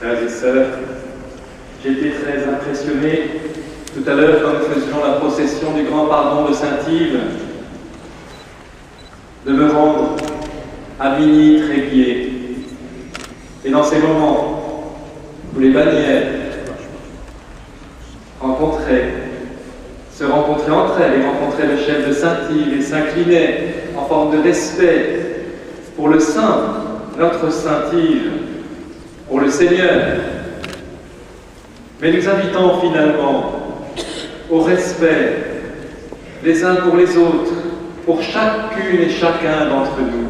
Frères et sœurs, j'ai été très impressionné tout à l'heure quand nous faisions la procession du grand pardon de Saint-Yves, de me rendre à Mini-Tréguier. Et dans ces moments où les bannières se rencontraient entre elles et rencontraient le chef de Saint-Yves et s'inclinaient en forme de respect pour le Saint, notre Saint-Yves, pour le Seigneur, mais nous invitons finalement au respect les uns pour les autres, pour chacune et chacun d'entre nous.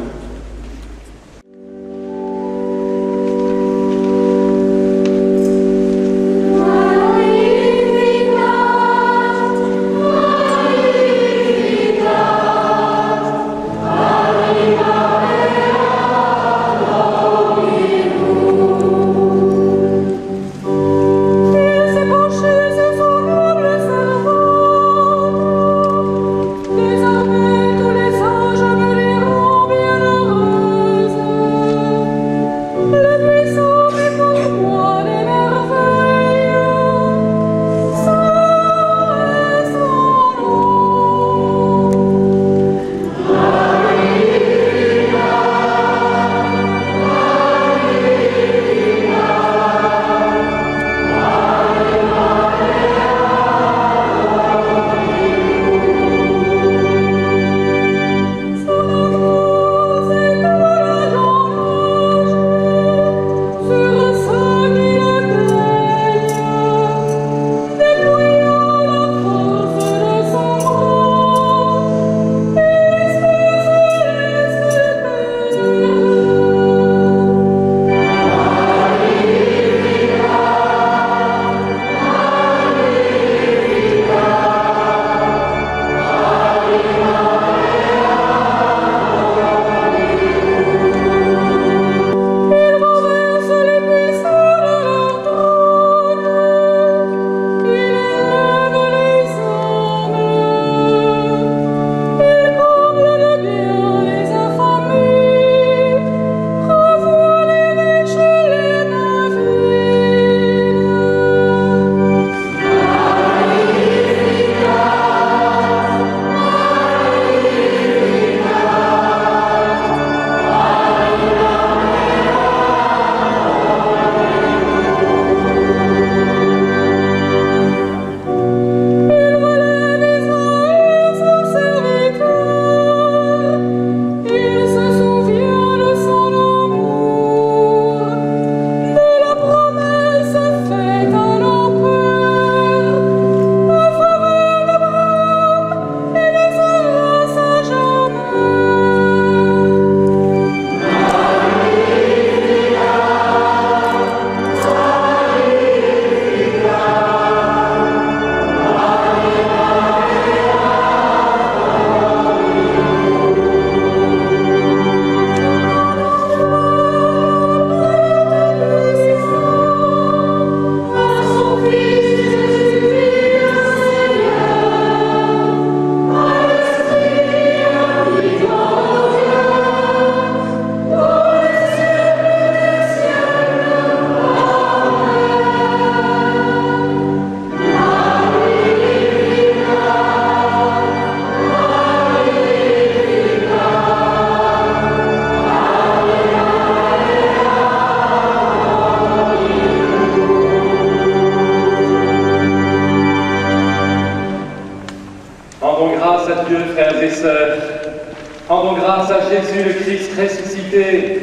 Rendons grâce à Jésus le Christ ressuscité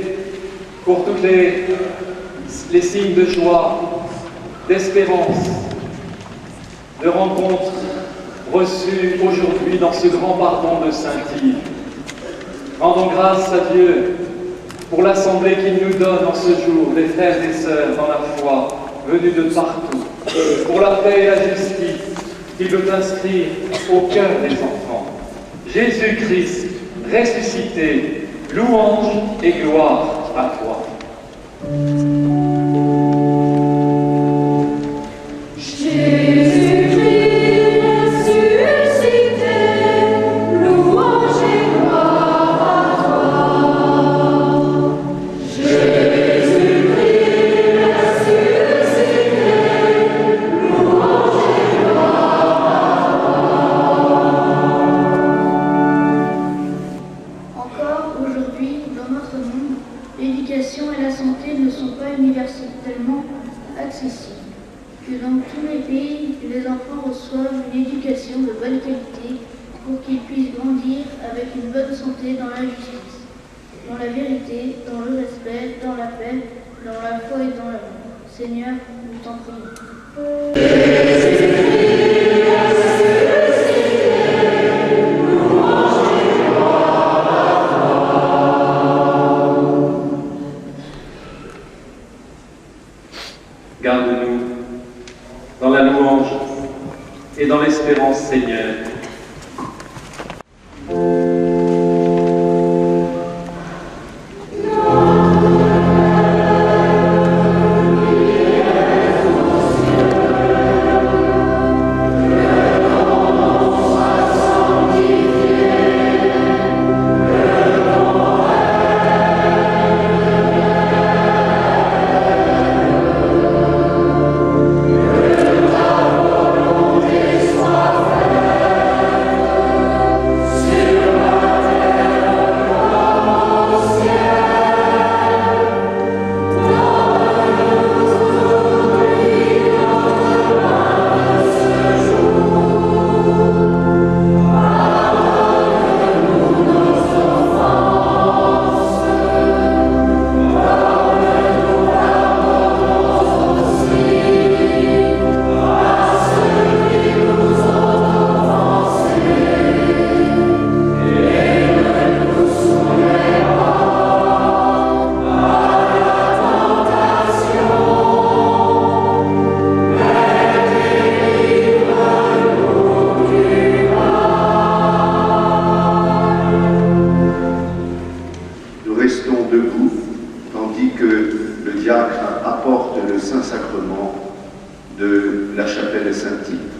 pour tous les signes de joie, d'espérance, de rencontres reçues aujourd'hui dans ce grand pardon de Saint-Yves. Rendons grâce à Dieu pour l'assemblée qu'il nous donne en ce jour, des frères et sœurs dans la foi, venus de partout, pour la paix et la justice qu'il veut inscrire au cœur des enfants. Jésus-Christ, ressuscité, louange et gloire à toi. Jésus-Christ soit universellement accessible, que dans tous les pays, les enfants reçoivent une éducation de bonne qualité pour qu'ils puissent grandir avec une bonne santé dans la justice, dans la vérité, dans le respect, dans la paix, dans la foi et dans l'amour. Seigneur, nous t'en prions. Garde-nous dans la louange et dans l'espérance, Seigneur. de la chapelle Saint-Yves.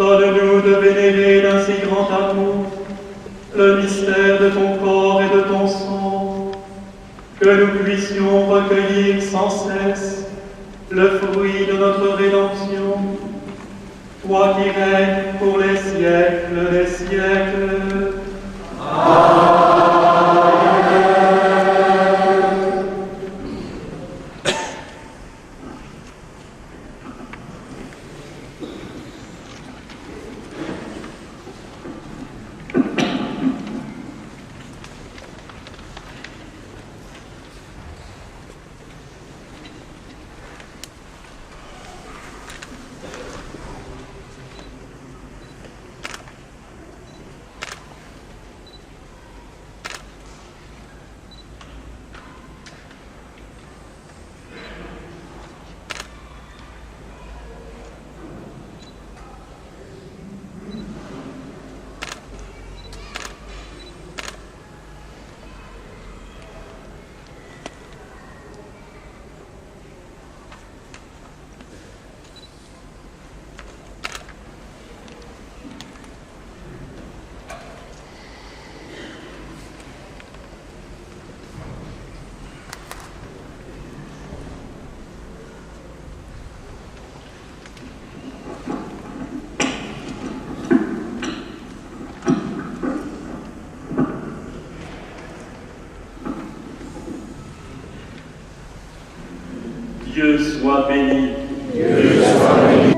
Donne-nous de vénérer d'un si grand amour le mystère de ton corps et de ton sang, que nous puissions recueillir sans cesse le fruit de notre rédemption, toi qui règnes pour les siècles des siècles. Dieu soit béni. Dieu soit béni.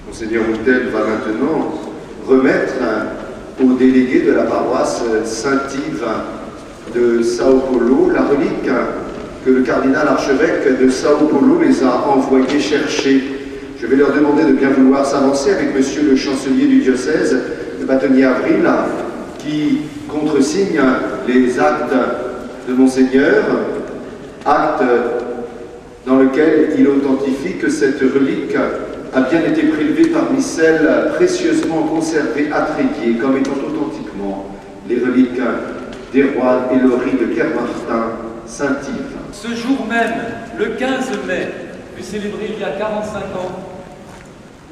Monseigneur Houtel va maintenant remettre aux délégués de la paroisse Saint-Yves de Sao Paulo la relique que le cardinal archevêque de Sao Paulo les a envoyés chercher. Je vais leur demander de bien vouloir s'avancer avec monsieur le chancelier du diocèse, le bâtonnier Avril, qui contresigne les actes de Monseigneur, actes dans lequel il authentifie que cette relique a bien été prélevée parmi celles précieusement conservées à Tréguier, comme étant authentiquement les reliques d'Héroald et Laurie de Kermartin, Saint-Yves. Ce jour même, le 15 mai, fut célébré il y a 45 ans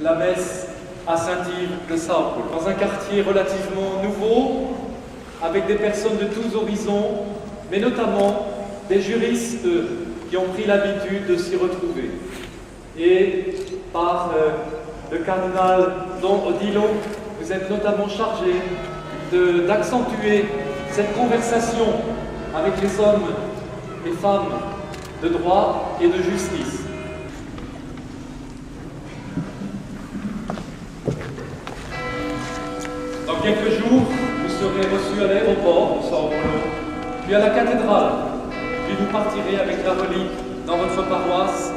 la messe à Saint-Yves de Sao Paulo, dans un quartier relativement nouveau, avec des personnes de tous horizons, mais notamment des juristes qui ont pris l'habitude de s'y retrouver. Et par le cardinal Don Odilo, vous êtes notamment chargé d'accentuer cette conversation avec les hommes et femmes de droit et de justice. Dans quelques jours, vous serez reçus à l'aéroport de Sao Paulo, puis à la cathédrale, puis vous partirez avec la relique dans votre paroisse.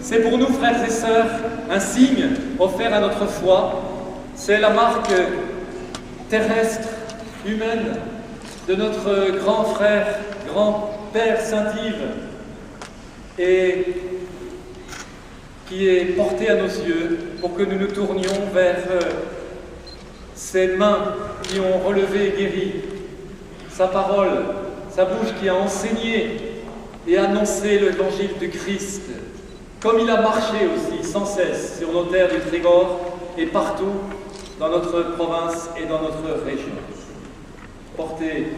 C'est pour nous, frères et sœurs, un signe offert à notre foi. C'est la marque terrestre, humaine, de notre grand frère, grand-père Saint-Yves, et qui est portée à nos yeux pour que nous nous tournions vers ses mains qui ont relevé et guéri, sa parole, sa bouche qui a enseigné et annoncé l'évangile du Christ, comme il a marché aussi sans cesse sur nos terres du Trégor et partout dans notre province et dans notre région. Portez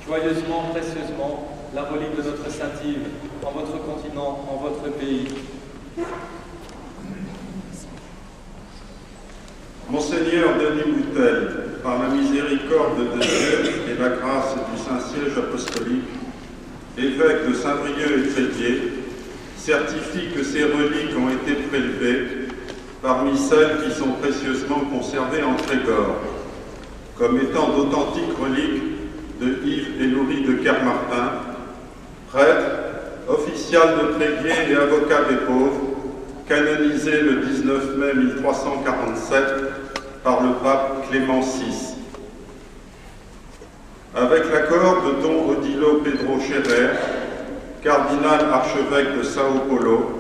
joyeusement, précieusement la relique de notre Saint-Yves en votre continent, en votre pays. Monseigneur Denis Moutel, par la miséricorde de Dieu et la grâce du Saint-Siège apostolique, évêque de Saint-Brieuc et Tréguier, certifie que ces reliques ont été prélevées parmi celles qui sont précieusement conservées en Trégor, comme étant d'authentiques reliques de Yves et Louis de Kermartin, prêtre, official de Tréguier et avocat des pauvres, canonisé le 19 mai 1347 par le pape Clément VI. Avec l'accord de Don Odilo Pedro Scherer, cardinal archevêque de Sao Paulo,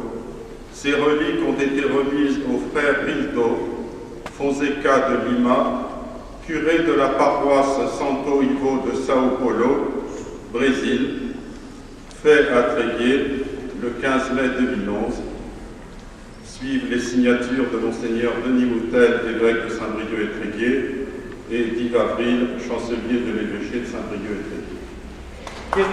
ces reliques ont été remises au frère Rildo Fonseca de Lima, curé de la paroisse Santo Ivo de Sao Paulo, Brésil, fait à Tréguier le 15 mai 2011. Suivent les signatures de Monseigneur Denis Moutel, évêque de Saint-Brieuc et Tréguier, et d'Yves Avril, chancelier de l'évêché de Saint-Brieuc et Tréguier.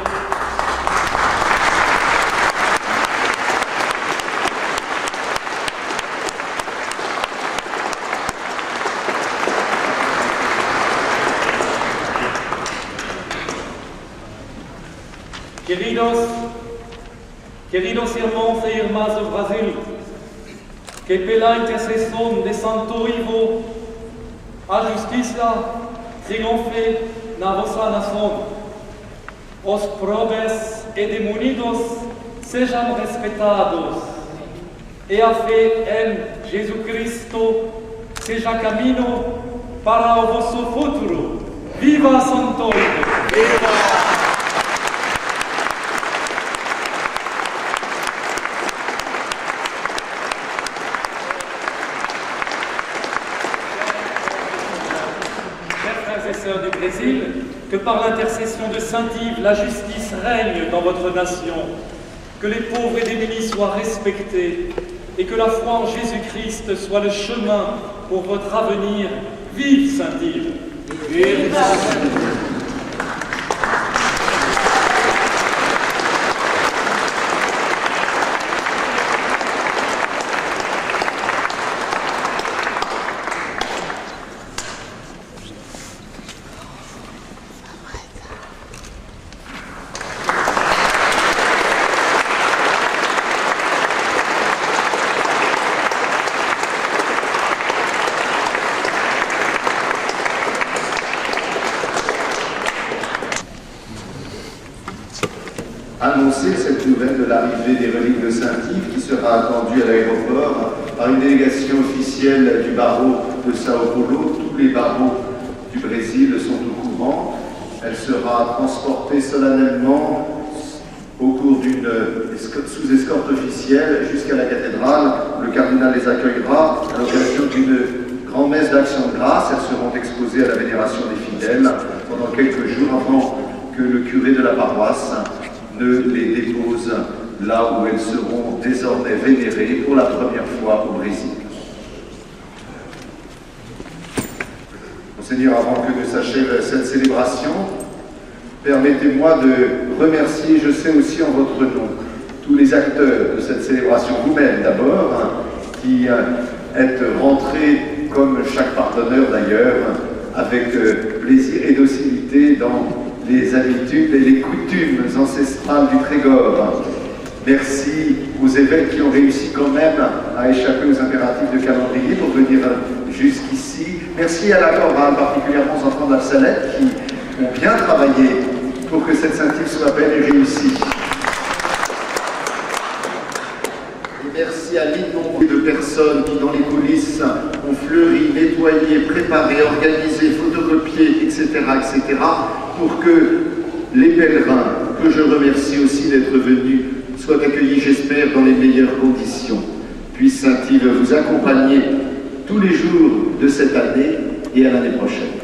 Queridos hermanos e irmãs do Brasil, que pela intercessão de Santo Ivo, a justiça triunfe na vossa nação. Os pobres e demonidos sejam respeitados, e a fé em Jesus Cristo seja caminho para o vosso futuro. Viva Santo Ivo! Viva! Du Brésil, que par l'intercession de Saint-Yves, la justice règne dans votre nation, que les pauvres et démunis soient respectés, et que la foi en Jésus-Christ soit le chemin pour votre avenir. Vive Saint-Yves! Vive Saint-Yves! Annoncer cette nouvelle de l'arrivée des reliques de Saint-Yves qui sera attendue à l'aéroport par une délégation officielle du barreau de Sao Paulo. Tous les barreaux du Brésil sont au courant. Elle sera transportée solennellement au cours d'une sous-escorte officielle jusqu'à la cathédrale. Le cardinal les accueillera à l'occasion d'une grand-messe d'action de grâce. Elles seront exposées à la vénération des fidèles pendant quelques jours avant que le curé de la paroisse ne les dépose là où elles seront désormais vénérées pour la première fois au Brésil. Monseigneur, avant que ne s'achève cette célébration, permettez-moi de remercier, je sais aussi en votre nom, tous les acteurs de cette célébration, vous-même d'abord, qui êtes rentrés, comme chaque pardonneur d'ailleurs, avec plaisir et docilité dans les habitudes et les coutumes ancestrales du Trégor. Merci aux évêques qui ont réussi quand même à échapper aux impératifs de calendrier pour venir jusqu'ici. Merci à la chorale, particulièrement aux enfants d'Arsalette qui ont bien travaillé pour que cette Saint-Yves soit belle et réussie. Et merci à l'innombre de personnes qui, dans les coulisses, ont fleuri, nettoyé, préparé, organisé, photocopié, etc., etc., pour que les pèlerins, que je remercie aussi d'être venus, soient accueillis, j'espère, dans les meilleures conditions. Puisse Saint-Yves vous accompagner tous les jours de cette année et à l'année prochaine.